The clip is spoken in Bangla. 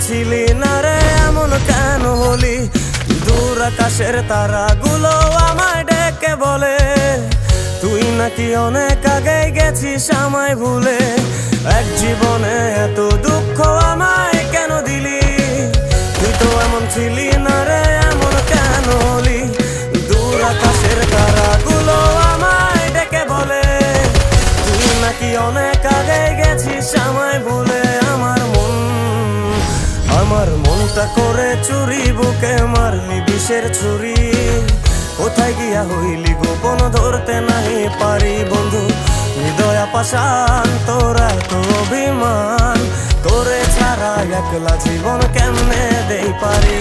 ছিলি না রে এমন কেন হলি? দূর আকাশের তারাগুলো আমায় ডেকে বলে তুই নাকি অনেক আগে গেছিস আমায় ভুলে। এক জীবনে এত দুঃখ আমায় কেন দিলি? তুই তো এমন ছিলি না রে এমন কেন হলি? দূর আকাশের তারাগুলো আমায় ডেকে বলে তুই নাকি অনেক আগে গেছিস আমায় ভুলে। আমার মনটা করে চুরি, বুকে মারলি বিষের ছুরি। কোথায় গিয়া হইলি গোপন ধরতে নাই পারি বন্ধু। হৃদয় পাষাণ তোর এত অভিমান, তোরে ছাড়া একলা জীবন কেমনে দেই পারি।